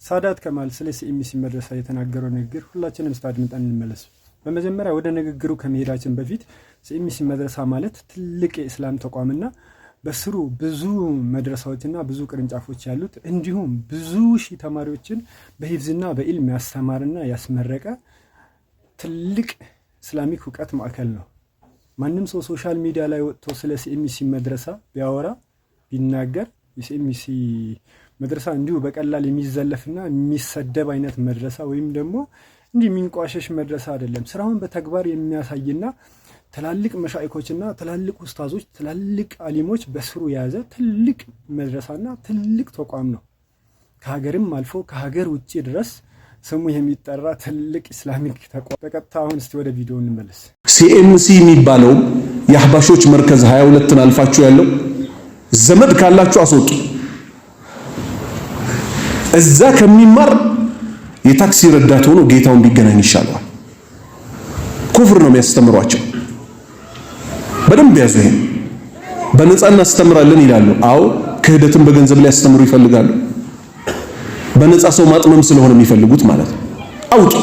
ሳዳት ከማል ስለ ሲኤምሲ መድረሳ የተናገረው ንግግር ሁላችንም አድምጠን እንመለስ። በመጀመሪያ ወደ ንግግሩ ከመሄዳችን በፊት ሲኤምሲ መድረሳ ማለት ትልቅ የእስላም ተቋምና በስሩ ብዙ መድረሳዎችና ብዙ ቅርንጫፎች ያሉት እንዲሁም ብዙ ሺህ ተማሪዎችን በሂፍዝና በኢልም ያስተማርና ያስመረቀ ትልቅ እስላሚክ ዕውቀት ማዕከል ነው። ማንም ሰው ሶሻል ሚዲያ ላይ ወጥቶ ስለ ሲኤምሲ መድረሳ ቢያወራ ቢናገር የሲኤምሲ መድረሳ እንዲሁ በቀላል የሚዘለፍና የሚሰደብ አይነት መድረሳ ወይም ደግሞ እንዲህ የሚንቋሸሽ መድረሳ አይደለም። ስራውን በተግባር የሚያሳይና ትላልቅ መሻይኮችና ትላልቅ ኡስታዞች ትላልቅ አሊሞች በስሩ የያዘ ትልቅ መድረሳና ትልቅ ተቋም ነው። ከሀገርም አልፎ ከሀገር ውጪ ድረስ ስሙ የሚጠራ ትልቅ ኢስላሚክ ተቋም። በቀጥታ አሁን እስቲ ወደ ቪዲዮ እንመለስ። ሲኤምሲ የሚባለው የአህባሾች መርከዝ 22ን አልፋችሁ ያለው ዘመድ ካላችሁ አስወጡ። እዛ ከሚማር የታክሲ ረዳት ሆኖ ጌታውን ቢገናኝ ይሻለዋል። ኩፍር ነው የሚያስተምሯቸው። በደንብ ያዙ። ይሄን በነፃ እናስተምራለን ይላሉ። አዎ ክህደትን በገንዘብ ላይ ያስተምሩ ይፈልጋሉ። በነፃ ሰው ማጥመም ስለሆነ የሚፈልጉት ማለት ነው። አውጡ።